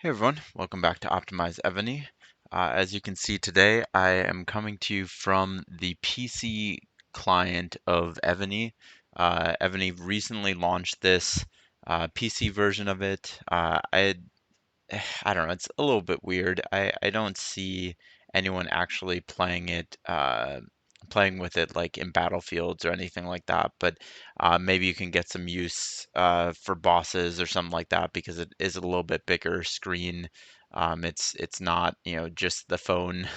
Hey everyone, welcome back to Optimize Evony. As you can see today, I am coming to you from the PC client of Evony. Evony recently launched this PC version of it. I don't know, it's a little bit weird. I don't see anyone actually playing with it like in battlefields or anything like that, but maybe you can get some use for bosses or something like that because it is a little bit bigger screen. It's not, just the phone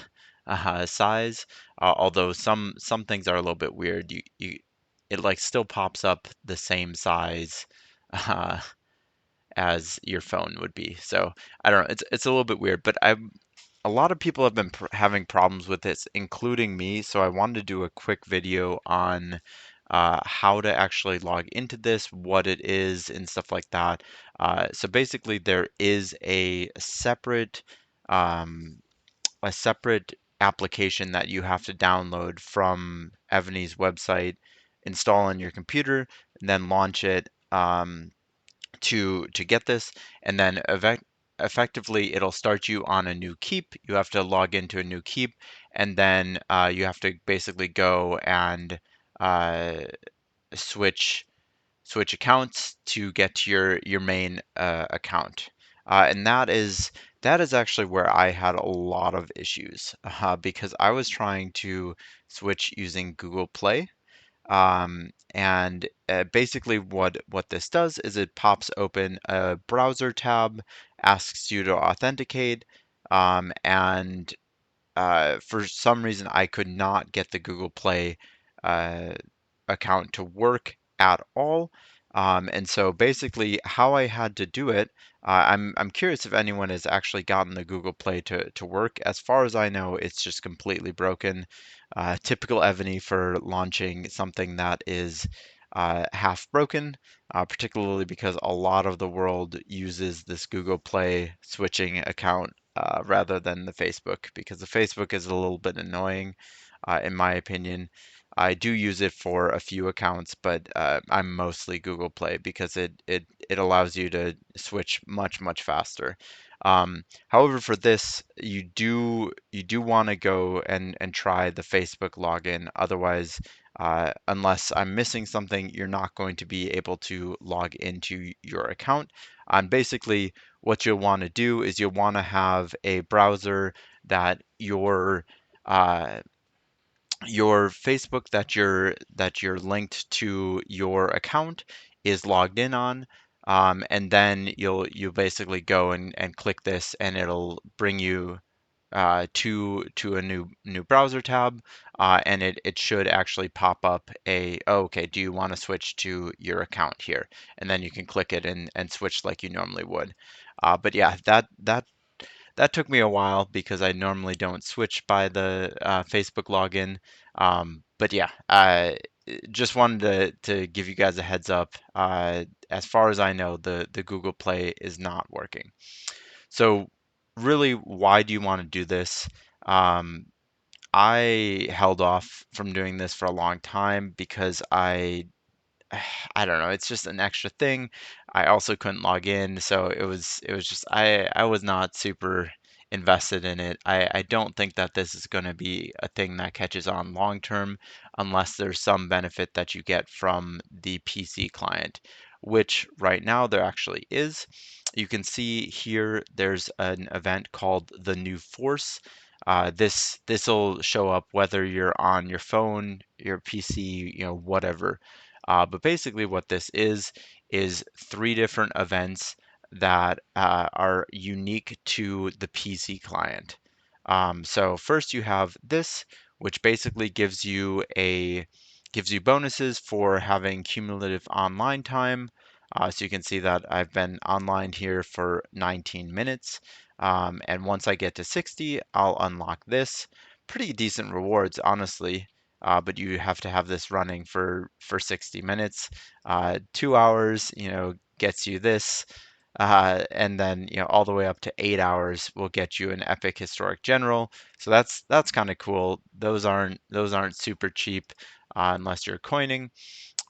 size. Although some things are a little bit weird. It like still pops up the same size uh, as your phone would be. So I don't know. It's a little bit weird, but a lot of people have been having problems with this, including me. So I wanted to do a quick video on how to actually log into this, what it is, and stuff like that. So basically, there is um, a separate application that you have to download from Evany's website, install on your computer, and then launch it. To get this, and then effectively it'll start you on a new keep. You have to log into a new keep, and then you have to basically go and uh, switch switch accounts to get to your main account. And that is actually where I had a lot of issues because I was trying to switch using Google Play, and basically, what this does is it pops open a browser tab, asks you to authenticate, and for some reason I could not get the Google Play uh, account to work at all. And so basically, how I had to do it, I'm curious if anyone has actually gotten the Google Play to work. As far as I know, it's just completely broken. Typical Evony for launching something that is half broken, particularly because a lot of the world uses this Google Play switching account rather than the Facebook, because the Facebook is a little bit annoying, in my opinion. I do use it for a few accounts, but I'm mostly Google Play because it allows you to switch much faster. However, for this, you do want to go and try the Facebook login. Otherwise, unless I'm missing something, you're not going to be able to log into your account. Basically, what you'll want to do is you'll want to have a browser that uh, your Facebook that you're linked to your account is logged in on, and then you'll basically go and click this, and it'll bring you to a new browser tab, and it should actually pop up oh, okay, do you want to switch to your account here? And then you can click it and switch like you normally would. But yeah, that took me a while because I normally don't switch by the Facebook login. But yeah, just wanted to give you guys a heads up. As far as I know, the Google Play is not working. So really, why do you want to do this? Um, I held off from doing this for a long time because I don't know, it's just an extra thing. I also couldn't log in, so it was just I was not super invested in it. I don't think that this is going to be a thing that catches on long term unless there's some benefit that you get from the PC client, which right now there actually is. You can see here there's an event called the New Force. This will show up whether you're on your phone, your PC, whatever. But basically, what this is three different events that are unique to the PC client. So first, you have this, which basically gives you bonuses for having cumulative online time. So you can see that I've been online here for 19 minutes. And once I get to 60, I'll unlock this. Pretty decent rewards, honestly, but you have to have this running for 60 minutes. 2 hours, gets you this, and then all the way up to 8 hours will get you an epic historic general. So that's kind of cool. Those aren't super cheap unless you're coining.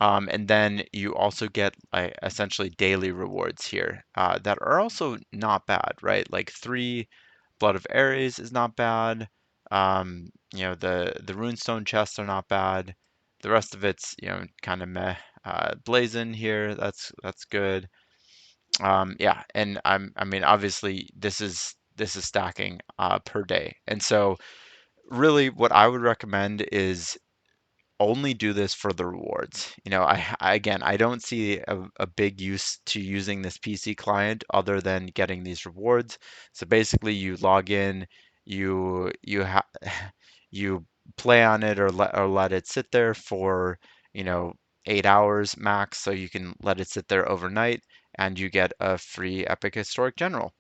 And then you also get like essentially daily rewards here that are also not bad, right? Like 3 Blood of Ares is not bad. The runestone chests are not bad. The rest of it's kind of meh. Blazon here, that's good. Yeah, and I mean obviously this is stacking per day, and so really what I would recommend is only do this for the rewards. Again, I don't see a big use to using this PC client other than getting these rewards. So basically, you log in, you you play on it or let it sit there for, you know, 8 hours max, so you can let it sit there overnight, and you get a free Epic Historic General.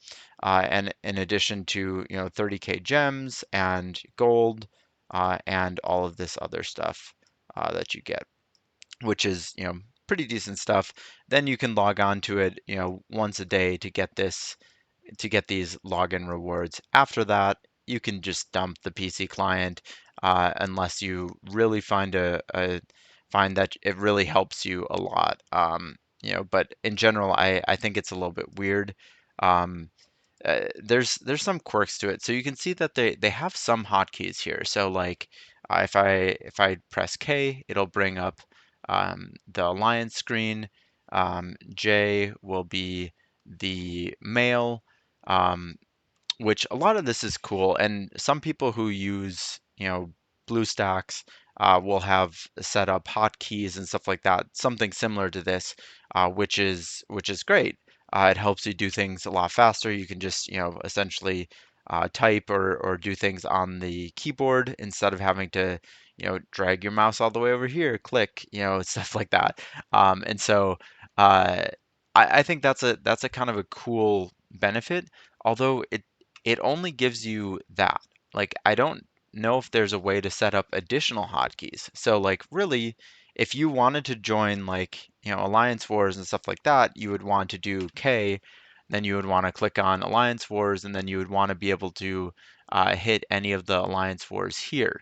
And in addition to, 30K gems and gold, and all of this other stuff that you get, which is, pretty decent stuff. Then you can log on to it, once a day to get these login rewards. After that, you can just dump the PC client unless you really find that it really helps you a lot. But in general, I think it's a little bit weird. Um, there's some quirks to it. So you can see that they have some hotkeys here. So like if I press K, it'll bring up the alliance screen. J will be the mail. Um, which a lot of this is cool. And some people who use, BlueStacks will have set up hotkeys and stuff like that, something similar to this, which is great. It helps you do things a lot faster. You can just, essentially type or do things on the keyboard instead of having to, drag your mouse all the way over here, click, stuff like that. And so uh, I think that's a kind of a cool benefit, although it only gives you that. Like, I don't know if there's a way to set up additional hotkeys. So, like, really, if you wanted to join, like, Alliance Wars and stuff like that, you would want to do K, then you would want to click on Alliance Wars, and then you would want to be able to hit any of the Alliance Wars here,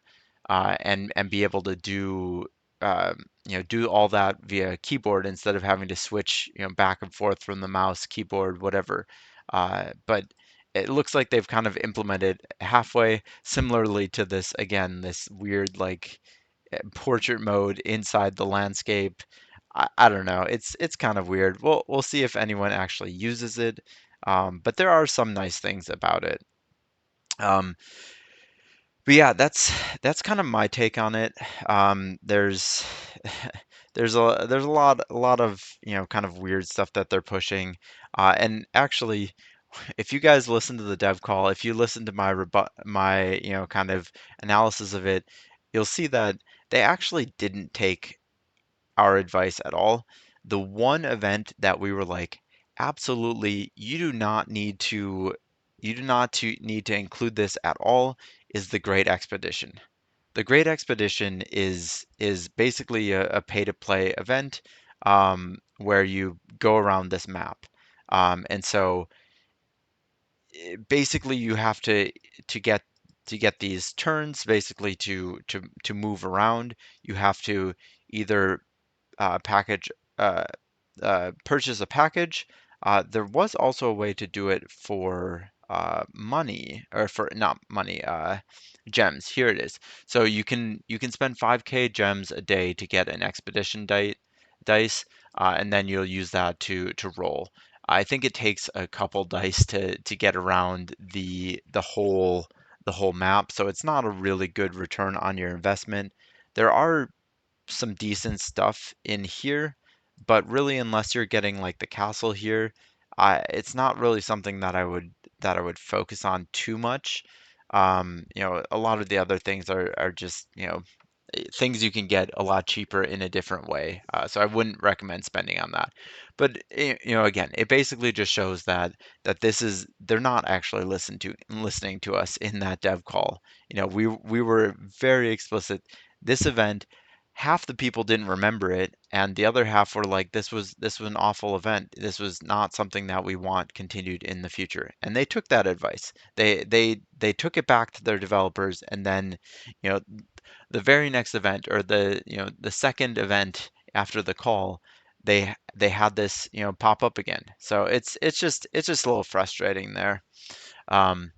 and be able to do all that via keyboard instead of having to switch, back and forth from the mouse, keyboard, whatever. But it looks like they've kind of implemented halfway similarly to this, again, this weird like portrait mode inside the landscape. I don't know. It's kind of weird. We'll see if anyone actually uses it. But there are some nice things about it. Um, but yeah, that's kind of my take on it. There's there's a lot of, kind of weird stuff that they're pushing. And actually, if you guys listen to the dev call, if you listen to my kind of analysis of it, you'll see that they actually didn't take our advice at all. The one event that we were like, absolutely, you do not need to include this at all, is the Great Expedition. The Great Expedition is basically a pay to play event, where you go around this map. And so basically you have to get to get these turns, basically to move around. You have to either package purchase a package. There was also a way to do it for money, or for not money, gems. Here it is. So you can spend 5K gems a day to get an expedition dice, and then you'll use that to roll. I think it takes a couple dice to get around the whole map, so it's not a really good return on your investment. There are some decent stuff in here, but really, unless you're getting like the castle here, it's not really something that I would focus on too much. A lot of the other things are just, things you can get a lot cheaper in a different way. So I wouldn't recommend spending on that. But again, it basically just shows that they're not actually listening to us in that dev call. We were very explicit. This event, half the people didn't remember it, and the other half were like, this was an awful event. This was not something that we want continued in the future. And they took that advice. They took it back to their developers, and then, you know the very next event, or the second event after the call, they had this, pop up again. So it's just a little frustrating there. Um,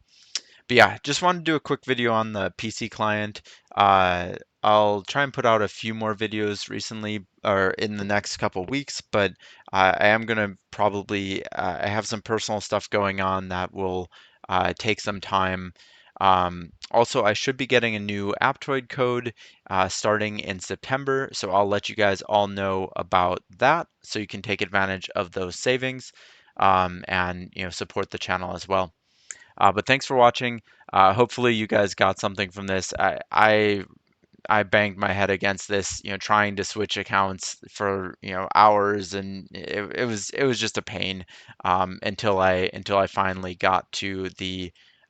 but yeah, just wanted to do a quick video on the PC client. Uh, I'll try and put out a few more videos recently or in the next couple weeks, but I am gonna probably I have some personal stuff going on that will take some time. Also, I should be getting a new Aptoid code starting in September, so I'll let you guys all know about that, so you can take advantage of those savings and support the channel as well. But thanks for watching. Hopefully you guys got something from this. I banged my head against this, trying to switch accounts for, hours, and it was just a pain until I finally got to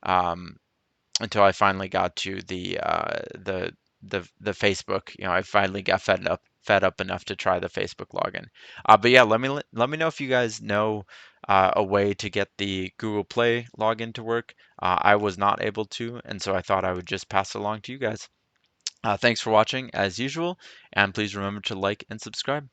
um, the Facebook. I finally got fed up enough to try the Facebook login. But yeah, let me know if you guys know a way to get the Google Play login to work. I was not able to, and so I thought I would just pass it along to you guys. Thanks for watching as usual, and please remember to like and subscribe.